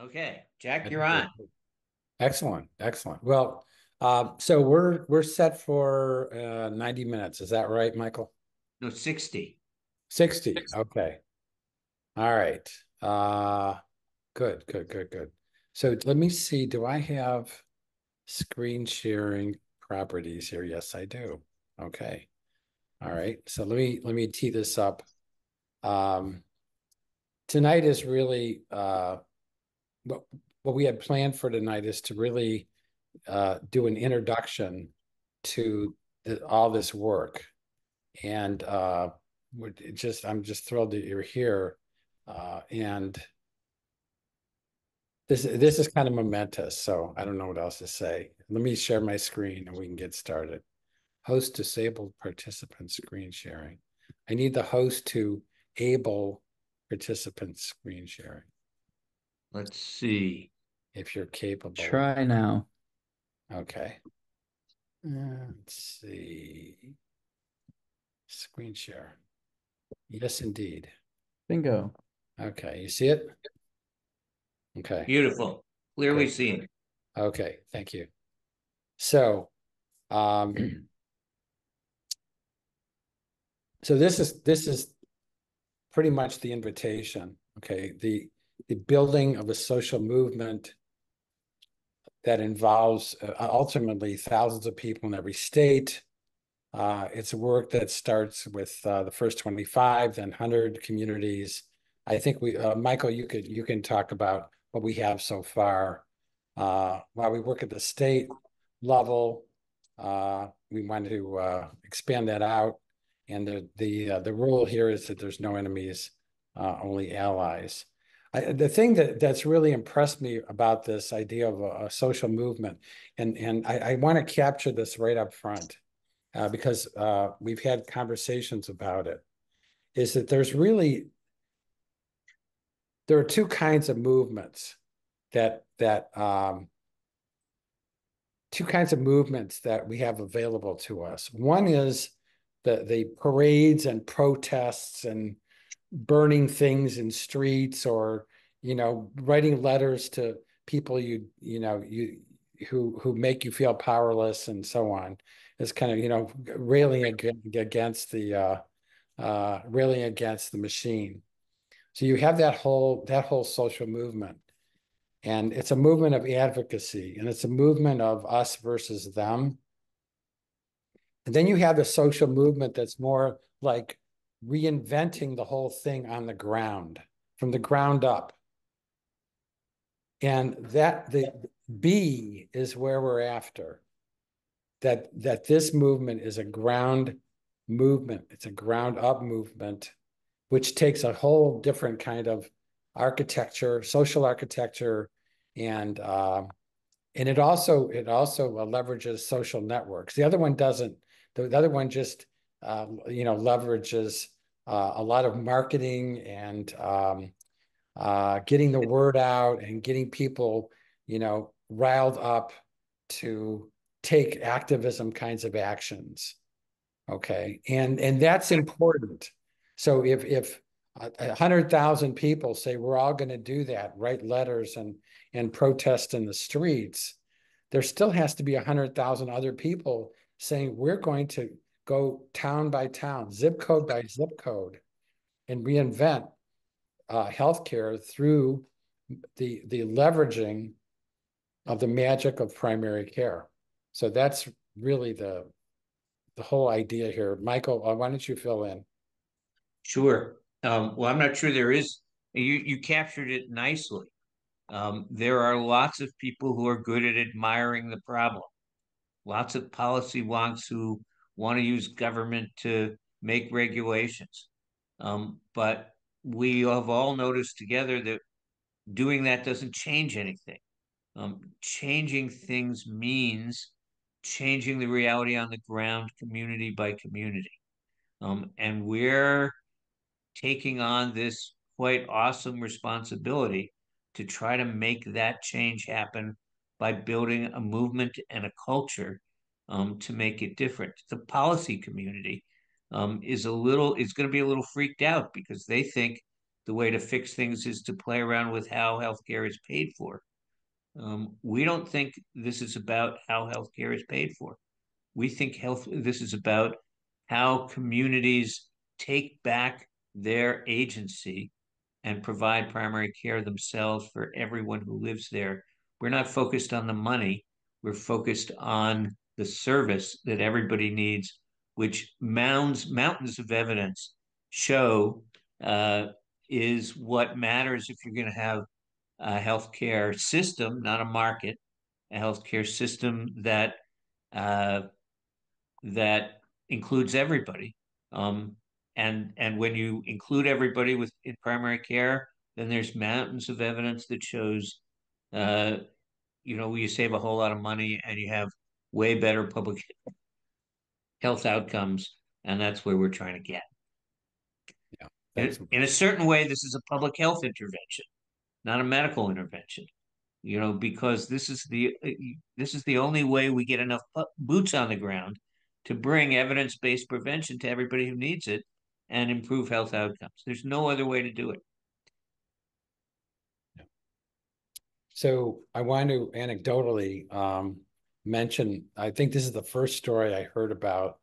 Okay, Jack, I you're think we're on. excellent, excellent. Well, so we're set for 90 minutes. Is that right, Michael? No, 60. 60. Okay. All right. Good, good, good, good. So let me see. Do I have screen sharing properties here? Yes, I do. Okay. All right. So let me tee this up. Um, Tonight is really what what we had planned for tonight is to really do an introduction to all this work. And I'm just thrilled that you're here. And this is kind of momentous, so I don't know what else to say. Let me share my screen and we can get started. Host disabled participant screen sharing. I need the host to able participant screen sharing Let's see. if you're capable of. Try now. Okay. Let's see. Screen share. Yes, indeed. Bingo. Okay. You see it? Okay. Beautiful. Clearly Good. seen. Okay. Thank you. So, um, so this is pretty much the invitation. Okay. The building of a social movement that involves ultimately thousands of people in every state. It's a work that starts with the first 25, then 100 communities. I think Michael, you can talk about what we have so far. While we work at the state level, we want to expand that out. And the rule here is that there's no enemies, only allies. The thing that's really impressed me about this idea of a social movement, and I want to capture this right up front because we've had conversations about it, is that there are two kinds of movements that two kinds of movements that we have available to us. One is the parades and protests and burning things in streets, or writing letters to people who make you feel powerless and so on. It's kind of railing against the machine. So you have that whole social movement, and it's a movement of advocacy, and it's a movement of us versus them. And then you have the social movement that's more like reinventing the whole thing on the ground, from the ground up. And that the B is where we're after. That this movement is a ground movement. It's a ground up movement, which takes a whole different kind of architecture, social architecture, and it also leverages social networks. The other one doesn't. The other one just leverages a lot of marketing and getting the word out and getting people riled up to take activism kinds of actions. Okay, and that's important. So if 100,000 people say we're all going to do that, write letters and protest in the streets, there still has to be 100,000 other people saying we're going to go town by town, zip code by zip code, and reinvent healthcare through the leveraging of the magic of primary care. So that's really the whole idea here. Michael, why don't you fill in? Sure. Well, I'm not sure there is. You captured it nicely. There are lots of people who are good at admiring the problem. Lots of policy wonks who want to use government to make regulations. But we have all noticed together that doing that doesn't change anything. Changing things means changing the reality on the ground, community by community. And we're taking on this quite awesome responsibility to try to make that change happen by building a movement and a culture to make it different. The policy community is going to be a little freaked out because they think the way to fix things is to play around with how healthcare is paid for. We don't think this is about how healthcare is paid for. We think this is about how communities take back their agency and provide primary care themselves for everyone who lives there. We're not focused on the money. We're focused on the service that everybody needs, which mountains of evidence show is what matters if you're going to have a healthcare system, not a market, a healthcare system uh, that includes everybody. And when you include everybody in primary care, then there's mountains of evidence that shows, uh, you save a whole lot of money and you have way better public health outcomes, and that's where we're trying to get. Yeah, thanks. In a certain way, this is a public health intervention, not a medical intervention. Because this is the only way we get enough boots on the ground to bring evidence-based prevention to everybody who needs it and improve health outcomes. There's no other way to do it. So I want to anecdotally mention, I think this is the first story I heard about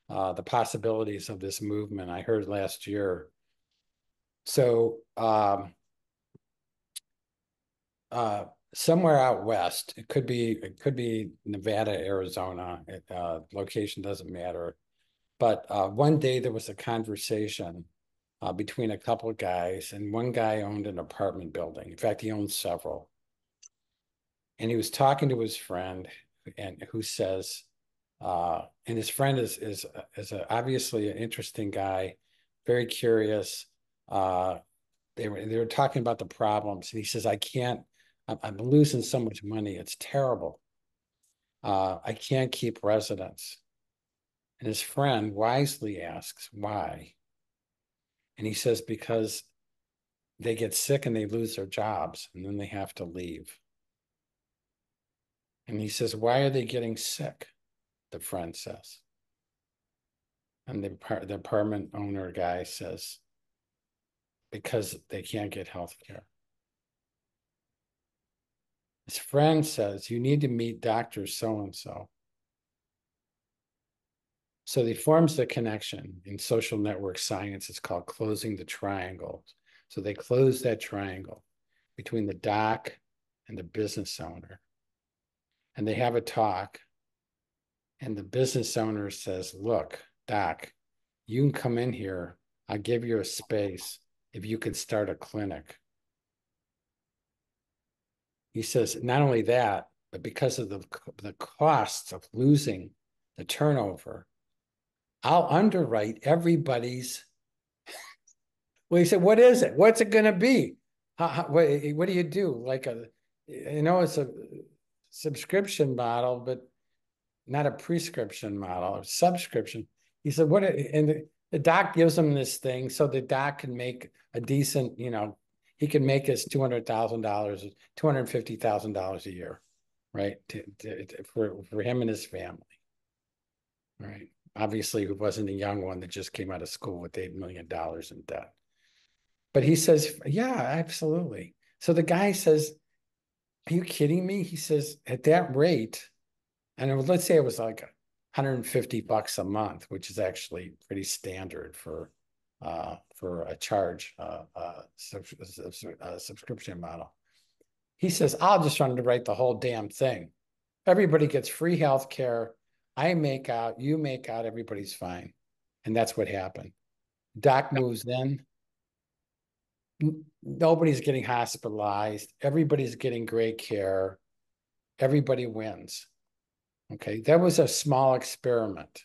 the possibilities of this movement. I heard last year. So somewhere out west, it could be Nevada, Arizona, location doesn't matter. But one day there was a conversation between a couple of guys, and one guy owned an apartment building. In fact, he owned several. And he was talking to his friend, and who says, and his friend is obviously an interesting guy, very curious. They were talking about the problems, and he says, I'm losing so much money. It's terrible. I can't keep residents. And his friend wisely asks, why? And he says, because they get sick and they lose their jobs, and then they have to leave. And he says, why are they getting sick? The friend says. And the apartment owner guy says, because they can't get health care. His friend says, you need to meet Dr. So-and-so. So he forms the connection in social network science. It's called closing the triangle. So they close that triangle between the doc and the business owner. And they have a talk. And the business owner says, look, doc, you can come in here. I'll give you a space if you can start a clinic. He says, not only that, but because of the costs of losing the turnover, I'll underwrite everybody's. Well, he said, what is it? What's it going to be? What do you do? It's a subscription model, but not a prescription model or subscription. He said, and the doc gives him this thing so the doc can make a decent, he can make us $200,000, $250,000 a year, right? For him and his family, right? Obviously, he wasn't a young one that just came out of school with $8 million in debt. But he says, yeah, absolutely. So the guy says, are you kidding me? He says, at that rate, and let's say it was like $150 a month, which is actually pretty standard for a charge subscription model. He says, I'll just underwrite the whole damn thing. Everybody gets free health care. I make out, you make out, everybody's fine. And that's what happened. Doc moves in. Nobody's getting hospitalized. Everybody's getting great care. Everybody wins. Okay, that was a small experiment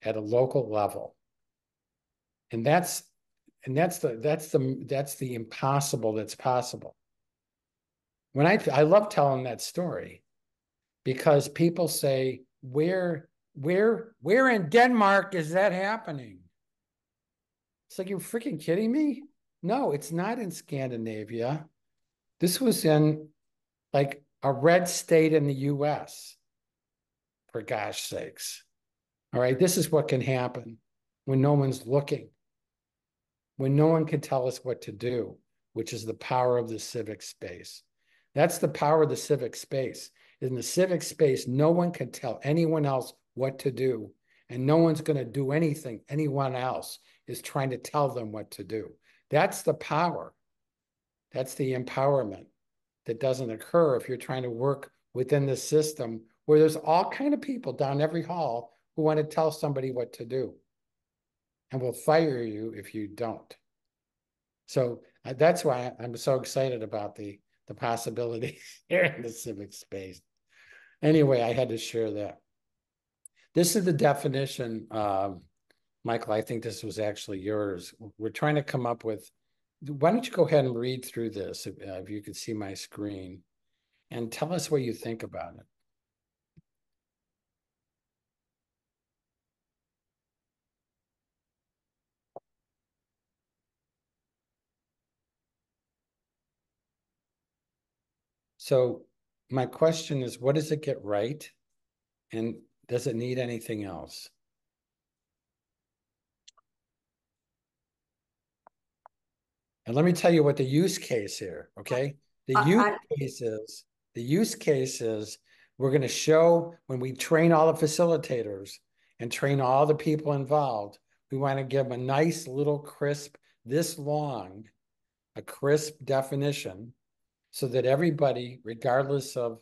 at a local level. And that's the impossible that's possible. When I love telling that story because people say, where in Denmark is that happening? It's like, you're freaking kidding me? No, it's not in Scandinavia. This was in like a red state in the US, for gosh sakes. All right, this is what can happen when no one's looking. when no one can tell us what to do, which is the power of the civic space. That's the power of the civic space. In the civic space, no one can tell anyone else what to do, and no one's going to do anything anyone else is trying to tell them what to do. That's the power. That's the empowerment that doesn't occur if you're trying to work within the system where there's all kind of people down every hall who want to tell somebody what to do and will fire you if you don't. So that's why I'm so excited about the possibility here in the civic space. Anyway, I had to share that. This is the definition, Michael, I think this was actually yours. We're trying to come up with, why don't you go ahead and read through this if you could see my screen and tell us what you think about it. So my question is, what does it get right? And does it need anything else? And let me tell you what the use case here, okay? The use case is we're going to show when we train all the facilitators and train all the people involved, we want to give a nice little crisp, this long, a crisp definition so that everybody, regardless of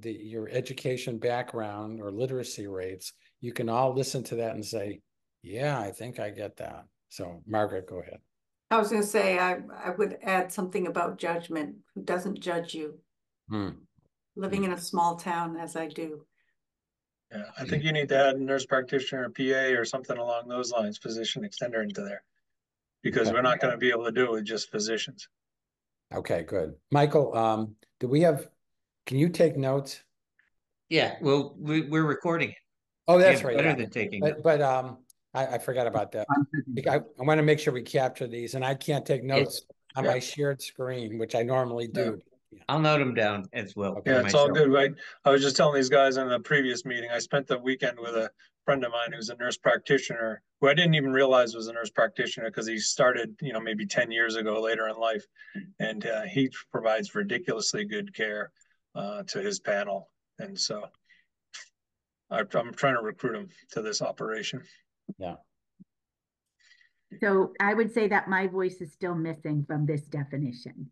your education background or literacy rates, you can all listen to that and say, yeah, I think I get that. So Margaret, go ahead. I was going to say, I would add something about judgment. Who doesn't judge you? Living in a small town as I do. Yeah, I think you need to add nurse practitioner, PA, or something along those lines, physician extender into there. Because we're not going to be able to do it with just physicians. Okay, good. Michael, can you take notes? Yeah, well, we're recording it. Oh, that's right. Better than taking notes. But I forgot about that. I want to make sure we capture these, and I can't take notes on my shared screen, which I normally do. Yeah. I'll note them down as well. Okay. Yeah, it's all good, right? I was just telling these guys in the previous meeting, I spent the weekend with a friend of mine who's a nurse practitioner, who I didn't even realize was a nurse practitioner because he started, maybe 10 years ago later in life. And he provides ridiculously good care to his panel. And so I'm trying to recruit him to this operation. Yeah. So I would say that my voice is still missing from this definition.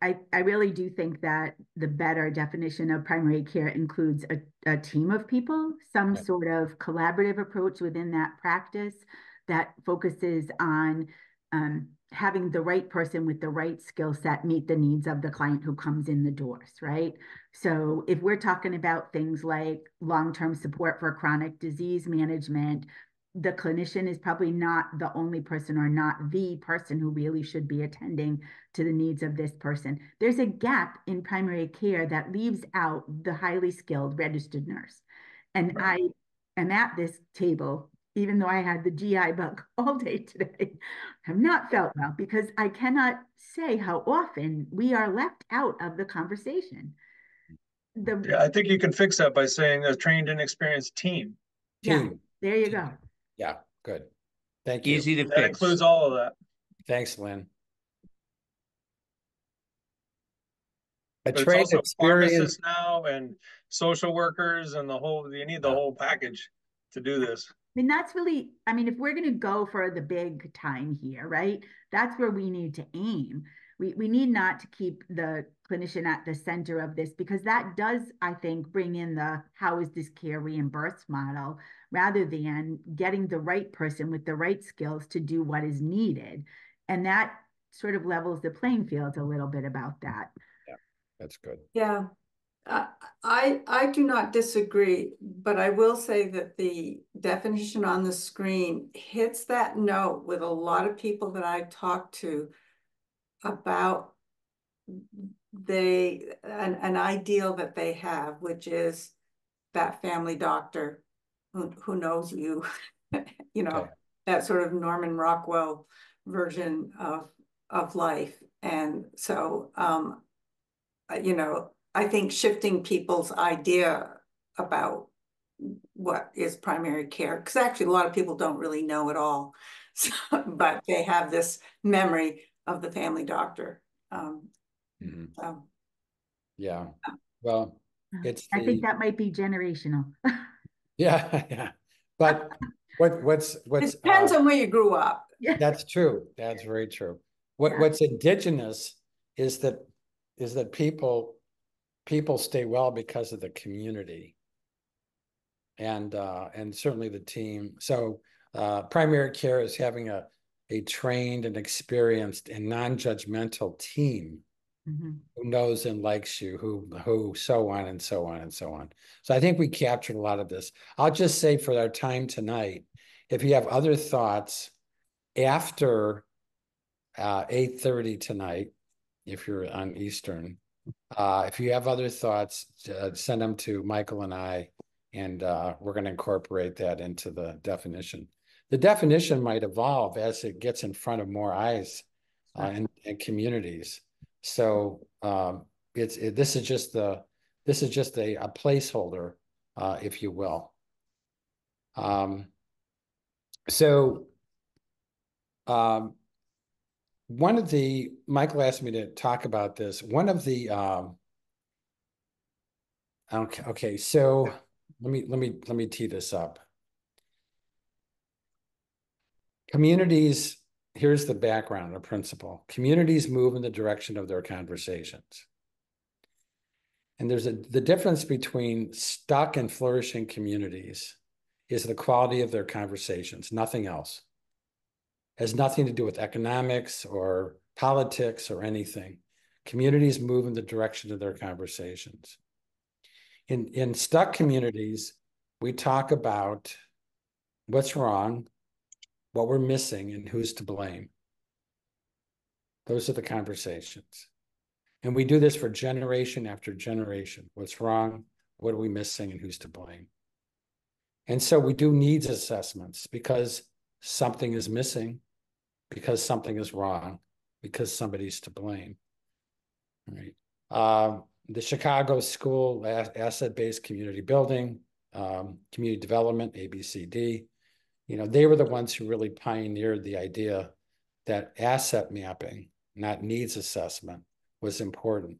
I really do think that the better definition of primary care includes a team of people, some sort of collaborative approach within that practice that focuses on having the right person with the right skill set meet the needs of the client who comes in the doors, right? So if we're talking about things like long-term support for chronic disease management, the clinician is probably not the only person or not the person who really should be attending to the needs of this person. There's a gap in primary care that leaves out the highly skilled registered nurse. And I am at this table, even though I had the GI bug all day today, have not felt well because I cannot say how often we are left out of the conversation. I think you can fix that by saying a trained and experienced team. Yeah, there you go. Yeah, good. Thank you. Easy to fix. That includes all of that. Thanks, Lynn. But it's also pharmacists now and social workers and you need the whole package to do this. I mean, that's really, if we're going to go for the big time here, right? That's where we need to aim. We need not to keep the clinician at the center of this because that does, I think, bring in the how is this care reimbursed model rather than getting the right person with the right skills to do what is needed. And that sort of levels the playing field a little bit about that. Yeah, that's good. Yeah. I do not disagree, but I will say that the definition on the screen hits that note with a lot of people that I talk to about an ideal that they have, which is that family doctor who knows you, that sort of Norman Rockwell version of life. And so, I think shifting people's idea about what is primary care, because actually a lot of people don't really know at all. So, but they have this memory of the family doctor. So. Yeah. Well, it's I think that might be generational. yeah, yeah. But what's It depends on where you grew up. Yeah. that's true. That's very true. Yeah. What's indigenous is that people stay well because of the community and certainly the team. So primary care is having a trained and experienced and non-judgmental team Mhm. who knows and likes you, who so on and so on and so on. So I think we captured a lot of this. I'll just say for our time tonight, if you have other thoughts after 8:30 tonight, if you're on Eastern, if you have other thoughts, send them to Michael and I, and we're going to incorporate that into the definition. The definition might evolve as it gets in front of more eyes and communities. So this is just a placeholder, if you will. So one of the Michael asked me to talk about this. One of the okay, so let me tee this up. Communities, here's the background, a principle. Communities move in the direction of their conversations. And there's the difference between stuck and flourishing communities is the quality of their conversations, nothing else. It has nothing to do with economics or politics or anything. Communities move in the direction of their conversations. In stuck communities, we talk about what's wrong, what we're missing, and who's to blame. Those are the conversations. And we do this for generation after generation. What's wrong? What are we missing? And who's to blame? And so we do needs assessments because something is missing, because something is wrong, because somebody's to blame. All right. The Chicago School Asset-Based Community Building, Community Development, ABCD, they were the ones who really pioneered the idea that asset mapping, not needs assessment, was important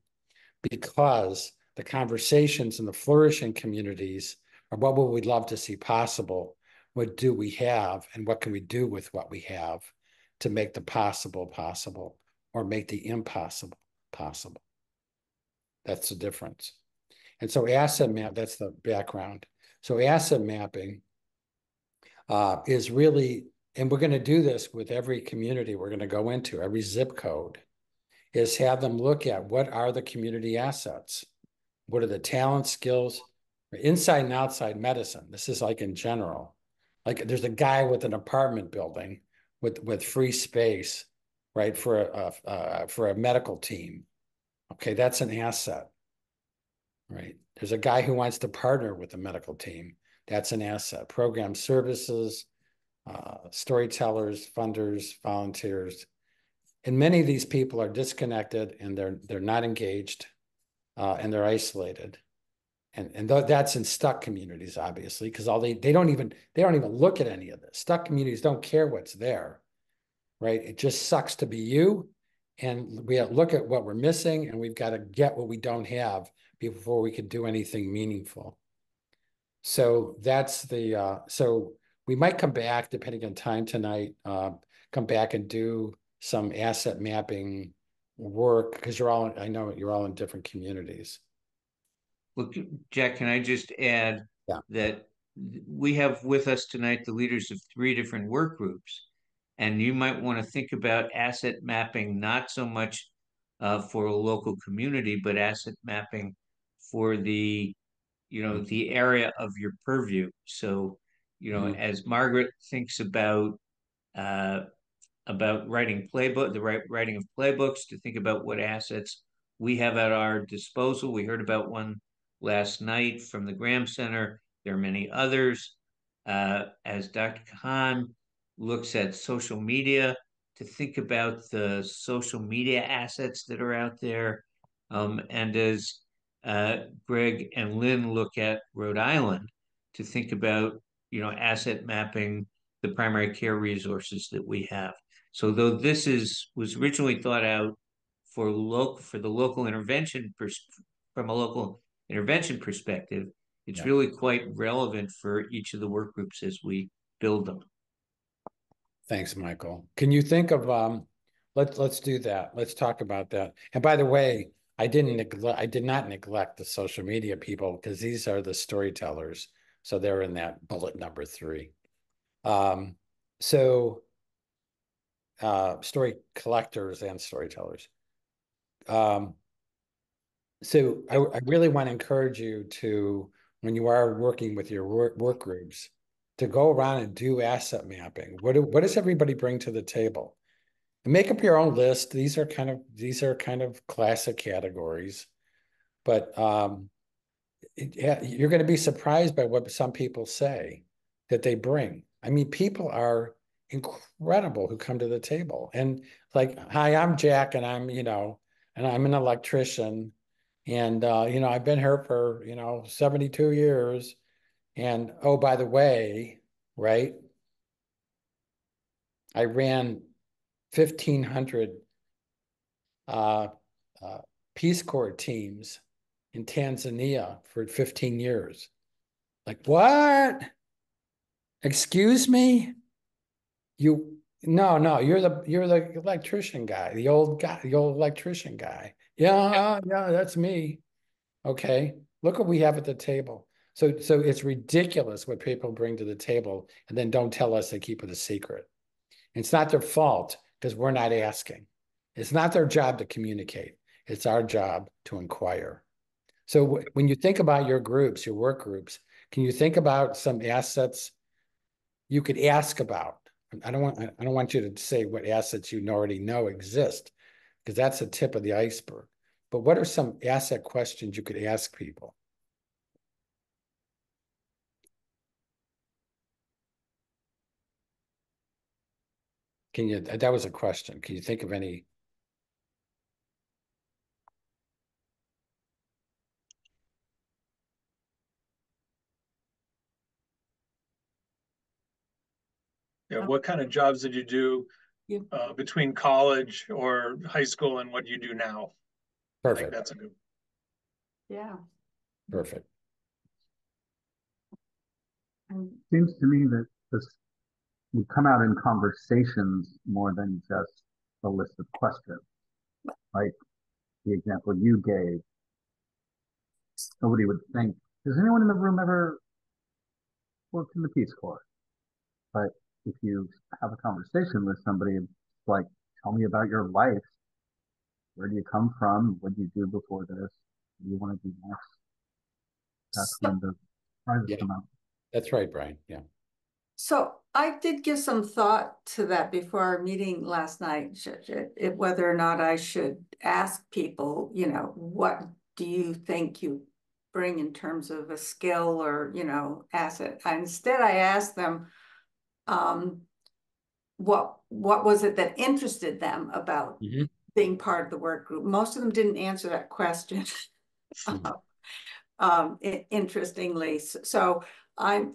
because the conversations in the flourishing communities are what would we love to see possible? What do we have? And what can we do with what we have to make the possible possible or make the impossible possible? That's the difference. And so asset map, that's the background. So asset mapping is really, and we're going to do this with every community we're going to go into, every zip code, is have them look at what are the community assets? What are the talent, skills, inside and outside medicine? This is like in general. Like there's a guy with an apartment building with free space, right, for a medical team. Okay, that's an asset, right? There's a guy who wants to partner with a medical team. That's an asset. Program services, storytellers, funders, volunteers. And many of these people are disconnected and they're not engaged and they're isolated. And that's in stuck communities, obviously, because they don't even look at any of this. Stuck communities don't care what's there, right? It just sucks to be you. And we look at what we're missing and we've got to get what we don't have before we can do anything meaningful. So that's so we might come back, depending on time tonight, come back and do some asset mapping work because I know you're all in different communities. Look, Jack, can I just add that we have with us tonight the leaders of 3 different work groups, and you might want to think about asset mapping, not so much for a local community, but asset mapping for the area of your purview. So, as Margaret thinks about writing writing of playbooks, to think about what assets we have at our disposal. We heard about one last night from the Graham Center. There are many others. As Dr. Kahan looks at social media, to think about the social media assets that are out there. And as Greg and Lynn look at Rhode Island, to think about, asset mapping the primary care resources that we have. So though this was originally thought out for the local intervention from a local intervention perspective, it's really quite relevant for each of the work groups as we build them. Thanks, Michael. Can you think of let's do that. Let's talk about that. And by the way, I did not neglect the social media people, because these are the storytellers. So they're in that bullet number 3. Story collectors and storytellers. So I really want to encourage you to, when you are working with your work groups, to go around and do asset mapping. What does everybody bring to the table? And make up your own list. These are kind of classic categories, but you're going to be surprised by what some people say that they bring. I mean, people are incredible who come to the table, and like, hi, I'm Jack, and I'm an electrician, and I've been here for 72 years, and oh, by the way, right, I ran 1,500 Peace Corps teams in Tanzania for 15 years. Like, what? Excuse me? No, you're the electrician guy, the old electrician guy. Yeah, that's me. Okay, look what we have at the table. So it's ridiculous what people bring to the table, and then don't tell us they keep it a secret. It's not their fault, because we're not asking. It's not their job to communicate. It's our job to inquire. So when you think about your groups, your work groups, can you think about some assets you could ask about? I don't want you to say what assets you already know exist, because that's the tip of the iceberg. But what are some asset questions you could ask people? That was a question. Can you think of any? Yeah, what kind of jobs did you do between college or high school and what you do now? Perfect. I think that's a good. Yeah. Perfect. Seems to me that this would come out in conversations more than just a list of questions. Like the example you gave, nobody would think, has anyone in the room ever worked in the Peace Corps? But if you have a conversation with somebody, like, tell me about your life. Where do you come from? What did you do before this? What do you want to do next? That's when the prizes come out. That's right, Brian. Yeah. So I did give some thought to that before our meeting last night, whether or not I should ask people, what do you think you bring in terms of a skill or, asset? Instead, I asked them, what was it that interested them about being part of the work group? Most of them didn't answer that question. Interestingly, so I'm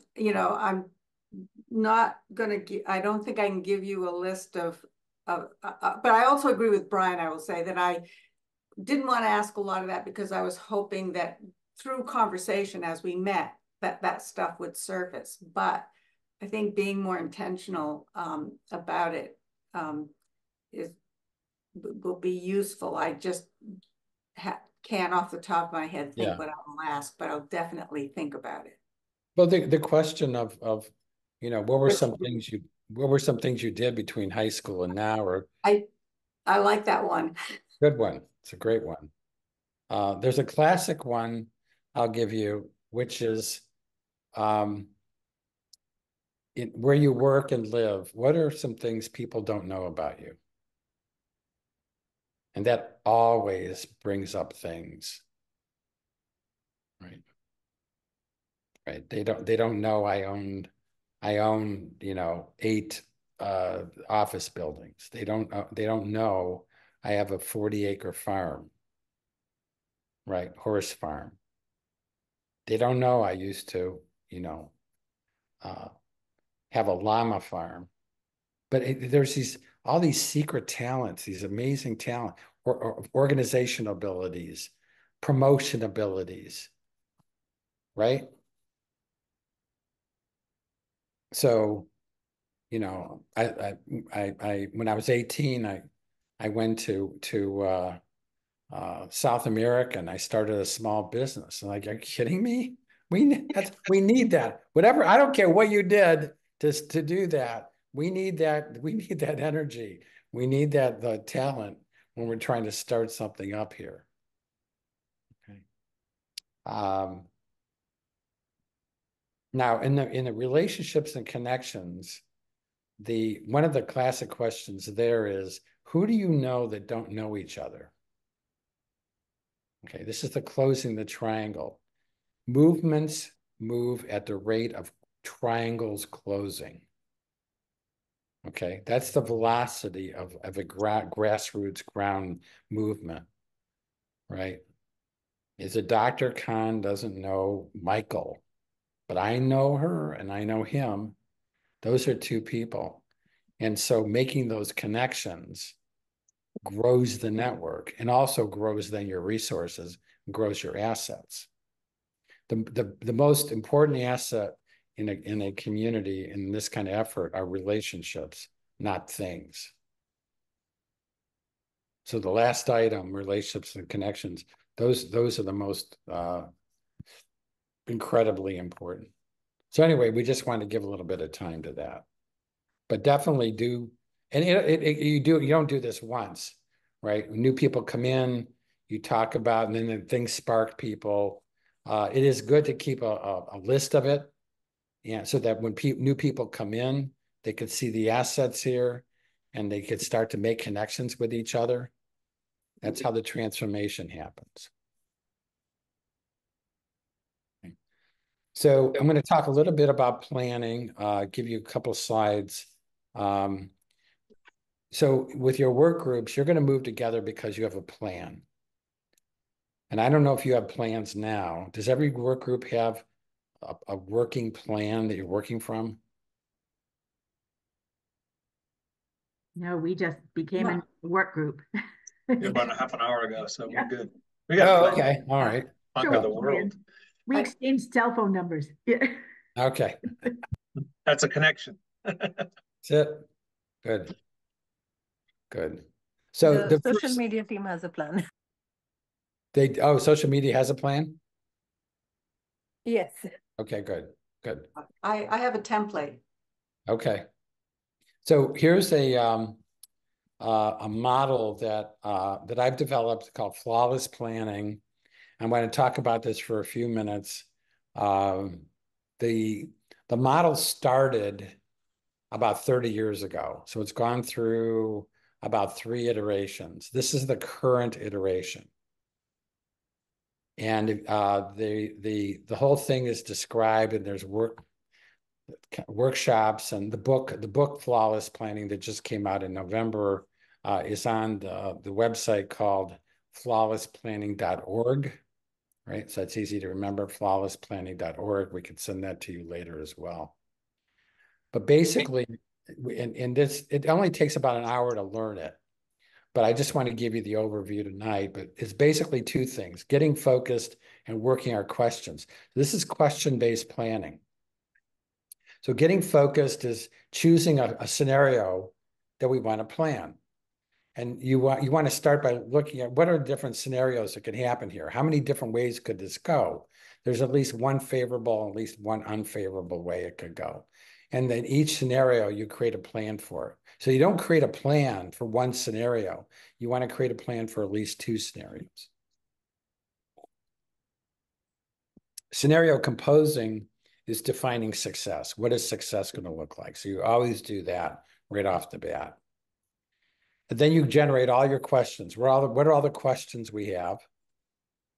not gonna I don't think I can give you a list of but I also agree with Brian. I will say that I didn't want to ask a lot of that, because I was hoping that through conversation as we met, that stuff would surface. But I think being more intentional about it will be useful. I just can't off the top of my head think what I will ask, but I'll definitely think about it. Well, the question of what were some things you did between high school and now? Or I like that one. Good one. It's a great one. There's a classic one I'll give you, which is where you work and live. What are some things people don't know about you? And that always brings up things, right? Right. They don't know I own 8 office buildings. They don't know I have a 40-acre farm, right? Horse farm. They don't know I used to, have a llama farm. But there's all these secret talents, these amazing talent, or organizational abilities, promotion abilities, right? So, you know, I when I was 18, I went to South America and I started a small business. And like, are you kidding me? We need that. Whatever, I don't care what you did to do that. We need that. We need that energy. We need the talent when we're trying to start something up here. Okay. Now in the relationships and connections, one of the classic questions there is, who do you know that don't know each other? Okay, this is the closing the triangle. Movements move at the rate of triangles closing. Okay, that's the velocity of a grassroots ground movement, right? Is a Dr. Khan doesn't know Michael, but I know her and I know him. Those are two people. And so making those connections grows the network and also grows then your resources, grows your assets. The most important asset in a community in this kind of effort are relationships, not things. So the last item, relationships and connections, those are the most incredibly important. So anyway, we just want to give a little bit of time to that, but definitely do. And you don't do this once, right? New people come in, you talk about, and then things spark people. It is good to keep a list of it, and so that when new people come in, they could see the assets here, and they could start to make connections with each other. That's how the transformation happens. Okay. So I'm going to talk a little bit about planning, give you a couple slides. So with your work groups, you're going to move together because you have a plan. And I don't know if you have plans now. Does every work group have a working plan that you're working from? No, we just became a work group. About a half an hour ago, so Yeah. we're good. We got a plan. Okay, all right. Conquer the world. We exchanged cell phone numbers. Okay. That's a connection. That's it. Good. Good. So the social media team has a plan. Social media has a plan? Yes. Okay, good. Good. I have a template. Okay. So here's a model that I've developed called flawless planning. I'm going to talk about this for a few minutes. The model started about 30 years ago. So it's gone through about 3 iterations. This is the current iteration. And the whole thing is described, and there's workshops, and the book Flawless Planning that just came out in November is on the website called flawlessplanning.org, right? So it's easy to remember, flawlessplanning.org. We could send that to you later as well. But basically, it only takes about an hour to learn it. But I just want to give you the overview tonight. But it's basically 2 things: getting focused and working our questions. This is question-based planning. So getting focused is choosing a scenario that we want to plan. And you want to start by looking at what are different scenarios that could happen here. How many different ways could this go? There's at least one favorable and at least one unfavorable way it could go. And then each scenario, you create a plan for it. So you don't create a plan for one scenario. You want to create a plan for at least 2 scenarios. Scenario composing is defining success. What is success going to look like? So you always do that right off the bat. And then you generate all your questions. What are all the questions we have?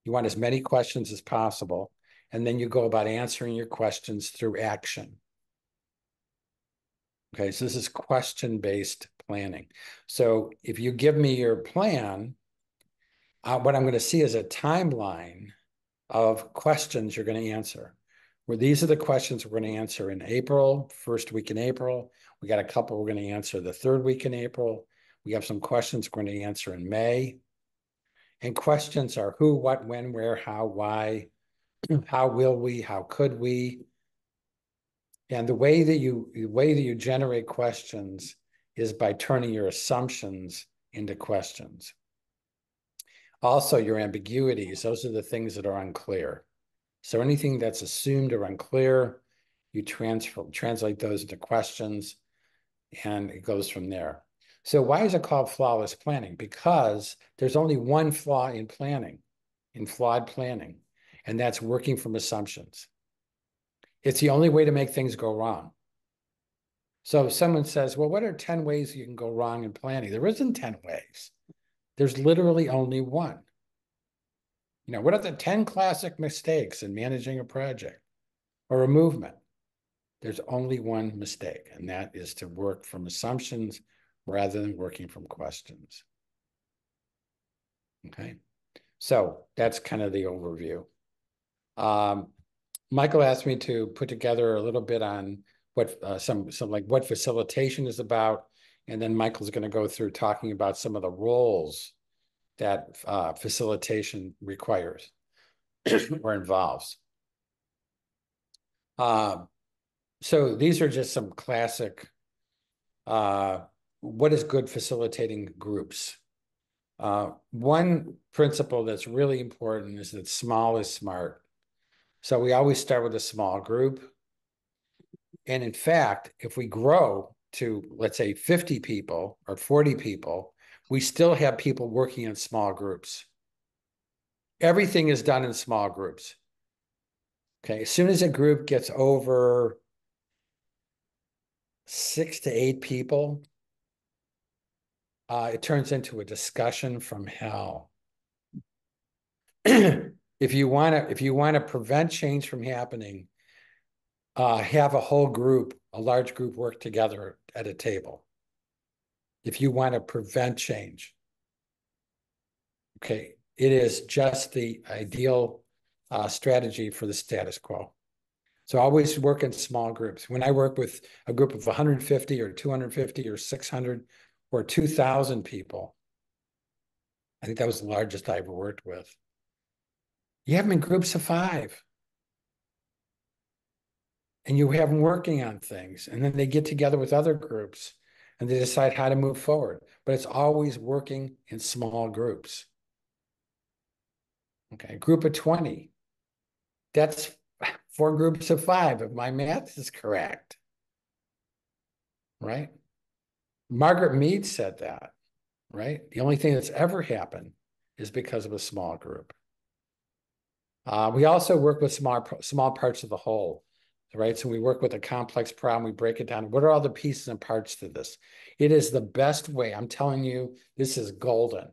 You want as many questions as possible. And then you go about answering your questions through action. Okay, so this is question-based planning. So if you give me your plan, what I'm going to see is a timeline of questions you're going to answer. where these are the questions we're going to answer in April, first week in April. We got a couple we're going to answer the third week in April. We have some questions we're going to answer in May. And questions are who, what, when, where, how, why, how will we, how could we? And the way that you generate questions is by turning your assumptions into questions. Also, your ambiguities, those are the things that are unclear. So anything that's assumed or unclear, you translate those into questions, and it goes from there. So why is it called flawless planning? Because there's only one flaw in planning, in flawed planning, and that's working from assumptions. It's the only way to make things go wrong. So if someone says, well, what are 10 ways you can go wrong in planning? There isn't 10 ways. There's literally only one. You know, what are the 10 classic mistakes in managing a project or a movement? There's only one mistake, and that is to work from assumptions rather than working from questions. Okay, so that's kind of the overview. Michael asked me to put together a little bit on what some like what facilitation is about, and then Michael's going to go through talking about some of the roles that facilitation requires or involves. So these are just some classic, what is good facilitating groups? One principle that's really important is that small is smart. So we always start with a small group. And in fact, if we grow to, let's say, 50 people or 40 people, we still have people working in small groups. Everything is done in small groups. Okay, as soon as a group gets over 6 to 8 people, it turns into a discussion from hell. If you want to prevent change from happening, have a whole group, a large group, work together at a table. If you want to prevent change, okay, it is just the ideal strategy for the status quo. So always work in small groups. When I work with a group of 150 or 250 or 600 or 2,000 people, I think that was the largest I ever worked with. You have them in groups of 5. And you have them working on things. And then they get together with other groups and they decide how to move forward. But it's always working in small groups. Okay, a group of 20. That's 4 groups of 5, if my math is correct. Right? Margaret Mead said that, right? The only thing that's ever happened is because of a small group. We also work with small parts of the whole, right? So we work with a complex problem, we break it down. What are all the pieces and parts to this? It is the best way. I'm telling you, this is golden.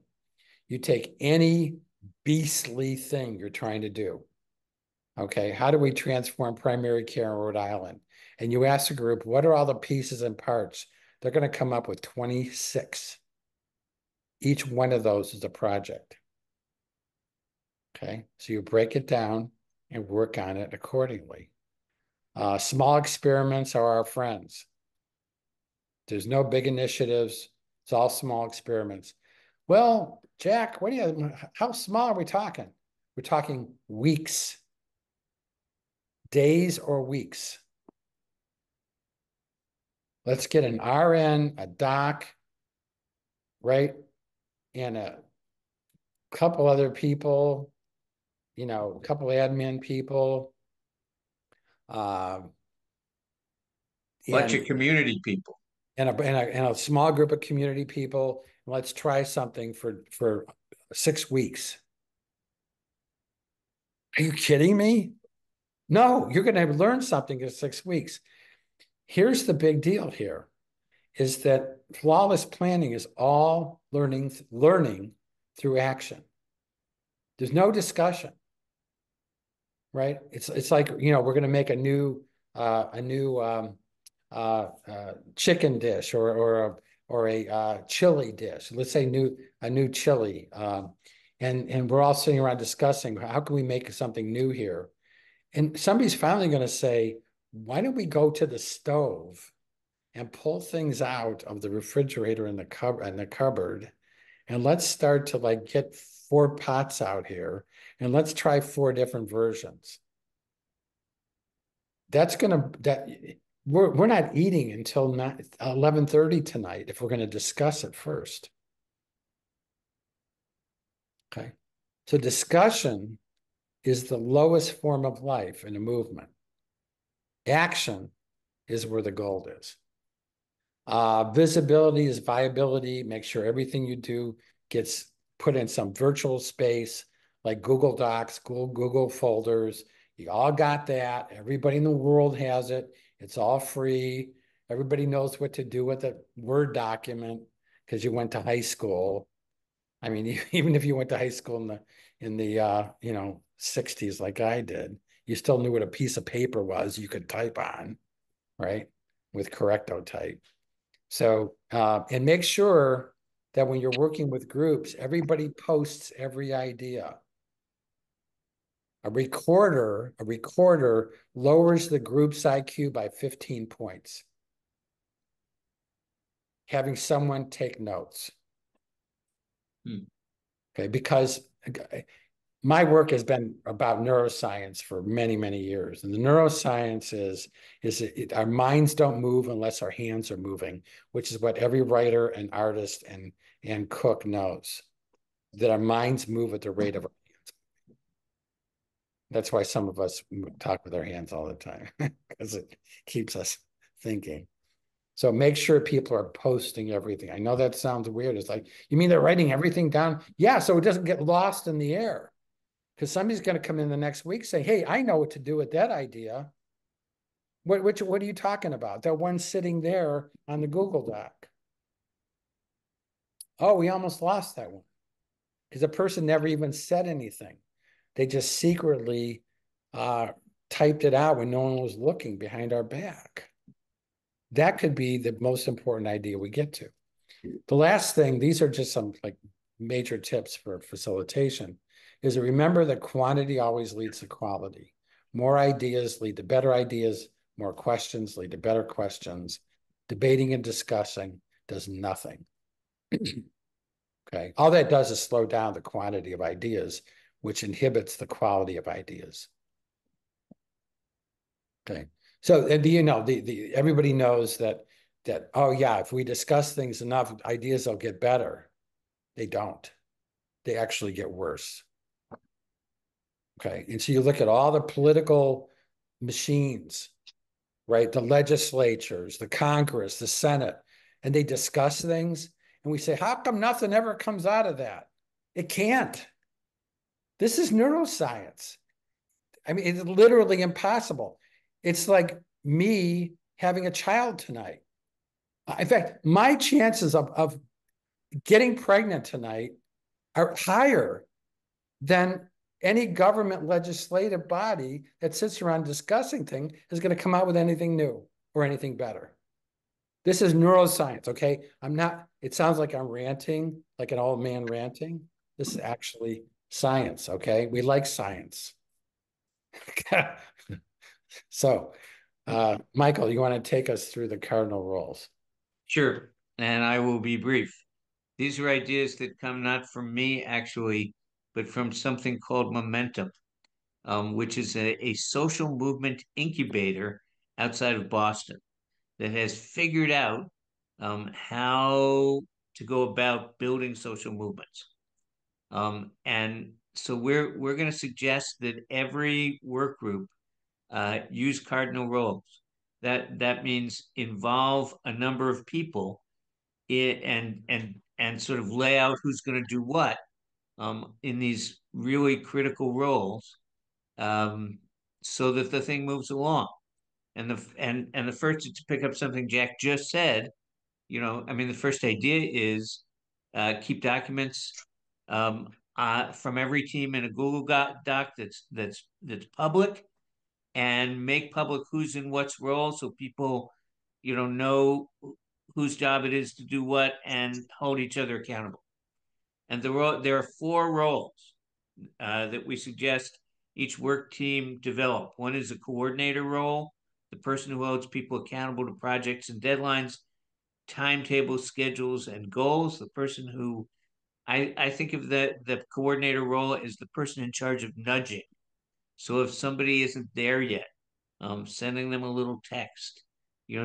You take any beastly thing you're trying to do. Okay, how do we transform primary care in Rhode Island? And you ask a group, what are all the pieces and parts? They're going to come up with 26. Each one of those is a project. Okay, so you break it down and work on it accordingly. Small experiments are our friends. There's no big initiatives. It's all small experiments. Well, Jack, how small are we talking? We're talking weeks, days or weeks. Let's get an RN, a doc, right? And a couple other people, you know, a couple admin people. Bunch of community people. And a small group of community people. Let's try something for 6 weeks. Are you kidding me? No, you're going to learn something in 6 weeks. Here's the big deal here, is that flawless planning is all learning through action. There's no discussion, right? It's like, you know, we're going to make a new chicken dish or a chili dish. Let's say a new chili, and we're all sitting around discussing how can we make something new here. And somebody's finally going to say, why don't we go to the stove and pull things out of the refrigerator and the cupboard, and let's start to like get 4 pots out here, and let's try 4 different versions. We're not eating until 11:30 tonight if we're going to discuss it first. Okay. So discussion is the lowest form of life in a movement. Action is where the gold is. Visibility is viability. Make sure everything you do gets put in some virtual space like Google Docs, Google folders. You all got that. Everybody in the world has it. It's all free. Everybody knows what to do with a Word document because you went to high school. I mean, even if you went to high school in the 60s like I did, you still knew what a piece of paper was you could type on, right? With Correcto type. So, and make sure that when you're working with groups, everybody posts every idea. A recorder lowers the group's IQ by 15 points. Having someone take notes. Okay, because my work has been about neuroscience for many, many years. And the neuroscience is our minds don't move unless our hands are moving, which is what every writer and artist and cook knows, that our minds move at the rate of our hands. That's why some of us talk with our hands all the time, because it keeps us thinking. So make sure people are posting everything. I know that sounds weird. It's like, you mean they're writing everything down? Yeah, so it doesn't get lost in the air. Because somebody's going to come in the next week say, hey, I know what to do with that idea. What are you talking about? That one sitting there on the Google Doc. Oh, we almost lost that one. Because the person never even said anything. They just secretly typed it out when no one was looking behind our back. That could be the most important idea we get to. The last thing, these are just some like major tips for facilitation, is to remember that quantity always leads to quality. More ideas lead to better ideas, more questions lead to better questions. Debating and discussing does nothing. Okay, all that does is slow down the quantity of ideas, which inhibits the quality of ideas. Okay, so everybody knows that oh yeah, if we discuss things enough, ideas will get better. They don't. They actually get worse. Okay, and so you look at all the political machines, right? The legislatures, the Congress, the Senate, and they discuss things, and we say, how come nothing ever comes out of that? It can't. This is neuroscience. I mean, it's literally impossible. It's like me having a child tonight. In fact, my chances of getting pregnant tonight are higher than any government legislative body that sits around discussing things is going to come out with anything new or anything better. This is neuroscience, okay? It sounds like I'm ranting, like an old man ranting. This is actually science, okay? We like science. So, Michael, you want to take us through the cardinal rules? Sure, and I will be brief. These are ideas that come not from me, actually, but from something called Momentum, which is a social movement incubator outside of Boston that has figured out how to go about building social movements. And so we're going to suggest that every work group use cardinal roles. That means involve a number of people and sort of lay out who's going to do what in these really critical roles, so that the thing moves along. And the first, to pick up something Jack just said, I mean, the first idea is keep documents from every team in a Google Doc that's public, and make public who's in what's role, so people know whose job it is to do what and hold each other accountable. And there are 4 roles that we suggest each work team develop. One is a coordinator role, the person who holds people accountable to projects and deadlines, timetables, schedules, and goals. The person who I think of the coordinator role as the person in charge of nudging. So if somebody isn't there yet, sending them a little text,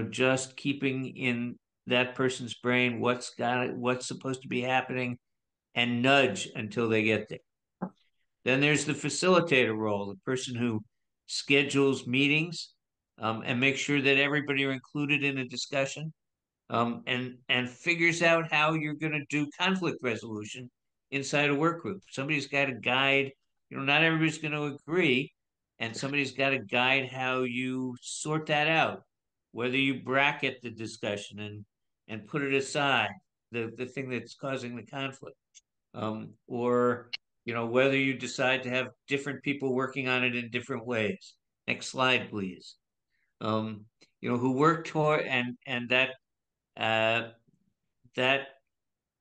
just keeping in that person's brain what's supposed to be happening and nudge until they get there. Then there's the facilitator role, the person who schedules meetings and makes sure that everybody are included in a discussion and figures out how you're going to do conflict resolution inside a work group. Somebody's got to guide, not everybody's going to agree, and somebody's got to guide how you sort that out, whether you bracket the discussion and put it aside, the thing that's causing the conflict, or whether you decide to have different people working on it in different ways. Next slide, please. Who work toward and that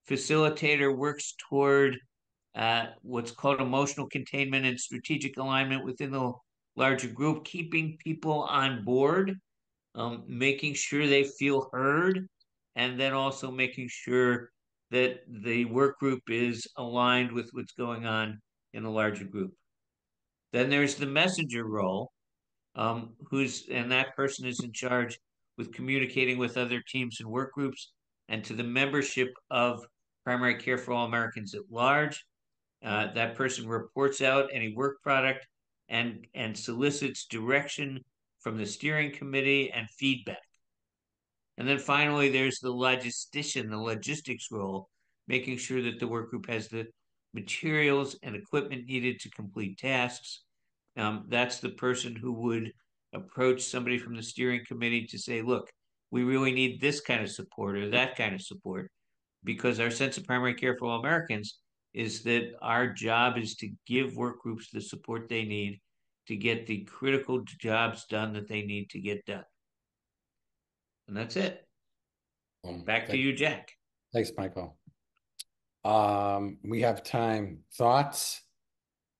facilitator works toward what's called emotional containment and strategic alignment within the larger group, keeping people on board, making sure they feel heard, and then also making sure that the work group is aligned with what's going on in the larger group. Then there's the messenger role, and that person is in charge with communicating with other teams and work groups and to the membership of Primary Care for All Americans at large. That person reports out any work product and solicits direction from the steering committee and feedback. And then finally, there's the logistician, the logistics role, making sure that the work group has the materials and equipment needed to complete tasks. That's the person who would approach somebody from the steering committee to say, look, we really need this kind of support or that kind of support, because our sense of primary care for all Americans is that our job is to give work groups the support they need to get the critical jobs done that they need to get done. And that's it. Back to you, Jack. Thanks, Michael. We have time. Thoughts,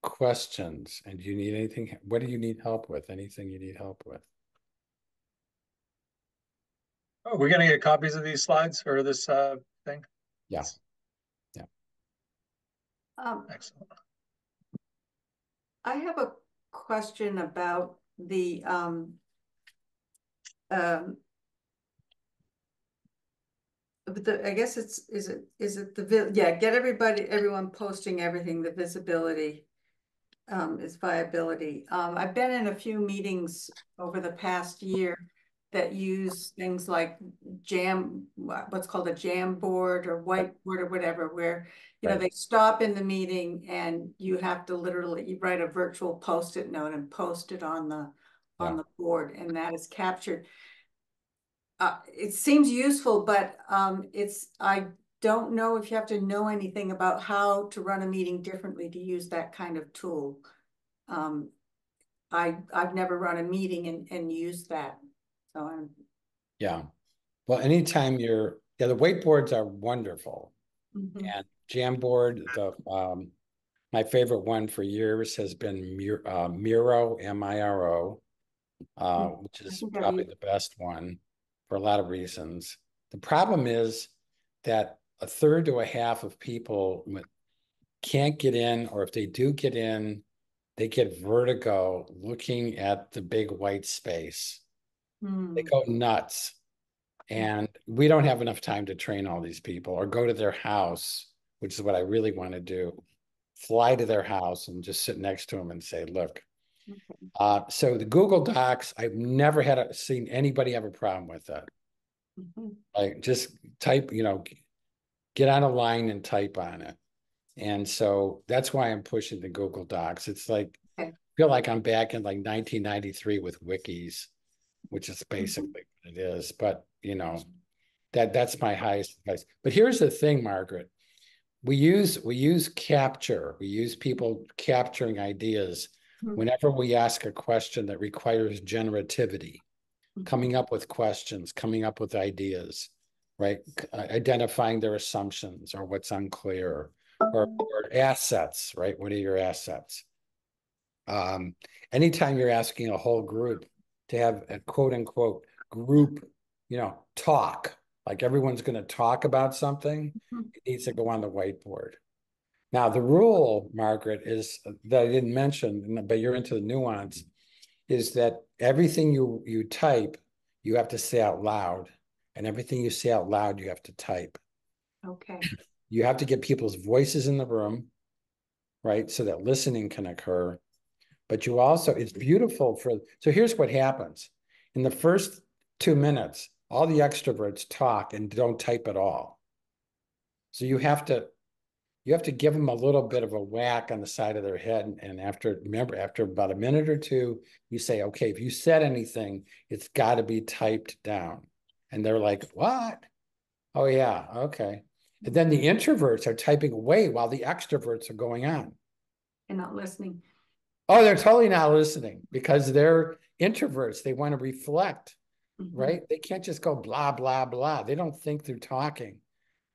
questions, and do you need anything? What do you need help with? Anything you need help with? Oh, we're gonna get copies of these slides or this thing? Yeah. Yeah. Excellent. I have a question about the I guess is it get everyone posting everything, the visibility is viability. I've been in a few meetings over the past year that use things like what's called a Jamboard or whiteboard or whatever, where they stop in the meeting and you have to literally write a virtual post-it note and post it on the board, and that is captured. It seems useful, but I don't know if you have to know anything about how to run a meeting differently to use that kind of tool. I've never run a meeting and used that. So yeah. Well, anytime the whiteboards are wonderful. And Jamboard, my favorite one for years has been Miro, M-I-R-O, which is probably the best one for a lot of reasons. The problem is that a third to a half of people can't get in, or if they do get in, they get vertigo looking at the big white space. They go nuts. And we don't have enough time to train all these people or go to their house, which is what I really want to do. Fly to their house and just sit next to them and say, look. So the Google Docs, I've never seen anybody have a problem with that. Like just type, get on a line and type on it. And so that's why I'm pushing the Google Docs. It's like, I feel like I'm back in like 1993 with wikis, which is basically what it is. But, that's my highest advice. But here's the thing, Margaret. We use capture. We use people capturing ideas whenever we ask a question that requires generativity, coming up with questions, coming up with ideas, right? Identifying their assumptions or what's unclear, or assets, right? What are your assets? Anytime you're asking a whole group to have a quote unquote group, talk, like everyone's going to talk about something, it needs to go on the whiteboard. Now, the rule, Margaret, is that I didn't mention, but you're into the nuance, is that everything you type, you have to say out loud, and everything you say out loud, you have to type. Okay. You have to get people's voices in the room, right? So that listening can occur. But you also, it's beautiful so here's what happens. In the first 2 minutes, all the extroverts talk and don't type at all. So you have to give them a little bit of a whack on the side of their head. And after about a minute or two, you say, okay, if you said anything, it's got to be typed down. And they're like, what? Oh, yeah, okay. And then the introverts are typing away while the extroverts are going on. And not listening. Oh, they're totally not listening because they're introverts. They want to reflect, right? They can't just go blah, blah, blah. They don't think through talking,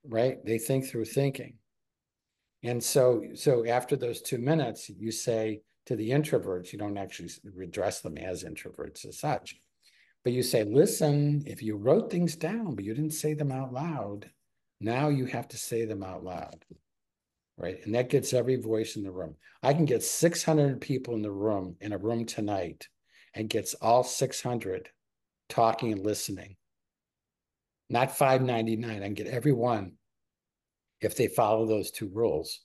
right? They think through thinking. And so after those 2 minutes, you say to the introverts, you don't actually address them as introverts as such, but you say, listen, if you wrote things down, but you didn't say them out loud, now you have to say them out loud, right? And that gets every voice in the room. I can get 600 people in a room tonight, and gets all 600 talking and listening. Not 599. I can get everyone if they follow those 2 rules.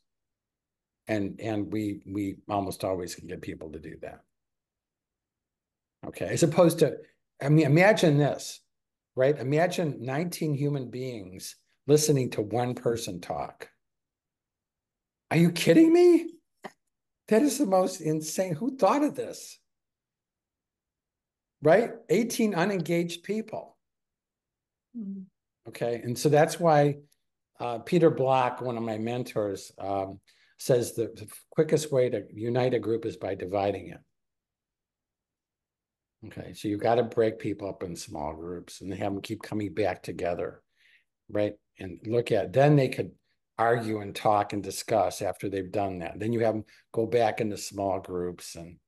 And we almost always can get people to do that. Okay, as opposed to, I mean, imagine this, right? Imagine 19 human beings listening to one person talk. Are you kidding me? That is the most insane. Who thought of this? Right? 18 unengaged people. Okay, and so that's why Peter Block, one of my mentors, says the quickest way to unite a group is by dividing it. Okay, so you've got to break people up in small groups and have them keep coming back together, right? And then they could argue and talk and discuss after they've done that. Then you have them go back into small groups and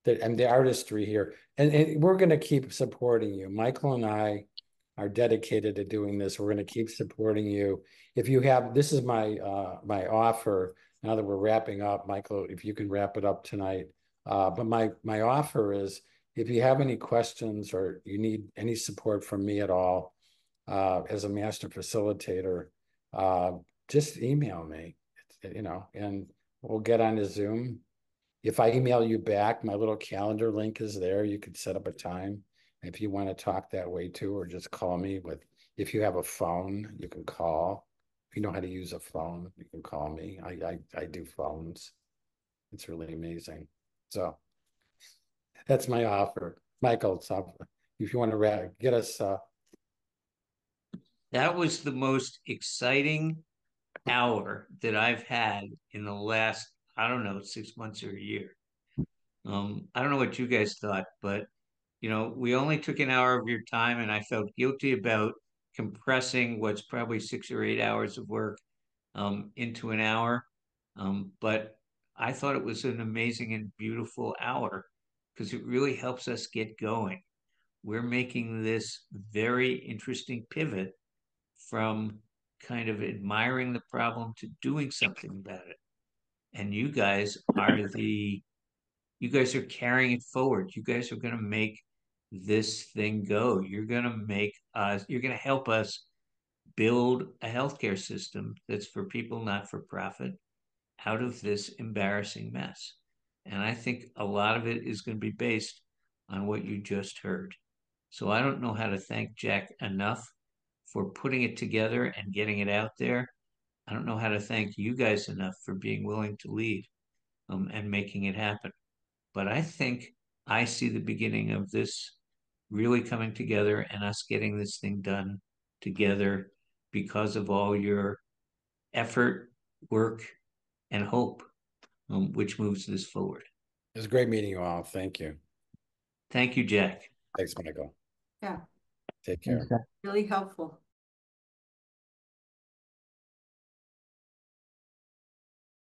the artistry here. And we're going to keep supporting you. Michael and I are dedicated to doing this. We're going to keep supporting you. If you have, this is my offer. Now that we're wrapping up, Michael, if you can wrap it up tonight. But my offer is, if you have any questions or you need any support from me at all, as a master facilitator, just email me, and we'll get on a Zoom. If I email you back, my little calendar link is there. You could set up a time if you want to talk that way too, or just call me if you have a phone, you can call. If you know how to use a phone, you can call me. I do phones. It's really amazing. So that's my offer. Michael, so if you want to get us. That was the most exciting hour that I've had in the last, I don't know, 6 months or a year. I don't know what you guys thought, but we only took an hour of your time, and I felt guilty about compressing what's probably 6 or 8 hours of work into an hour. But I thought it was an amazing and beautiful hour because it really helps us get going. We're making this very interesting pivot from kind of admiring the problem to doing something about it. And you guys are carrying it forward. You guys are going to make this thing go. You're going to help us build a healthcare system that's for people, not for profit, out of this embarrassing mess. And I think a lot of it is going to be based on what you just heard. So I don't know how to thank Jack enough for putting it together and getting it out there. I don't know how to thank you guys enough for being willing to lead and making it happen. But I think I see the beginning of this really coming together and us getting this thing done together because of all your effort, work, and hope, which moves this forward. It was great meeting you all. Thank you. Thank you, Jack. Thanks, Michael. Yeah, Take care. really helpful.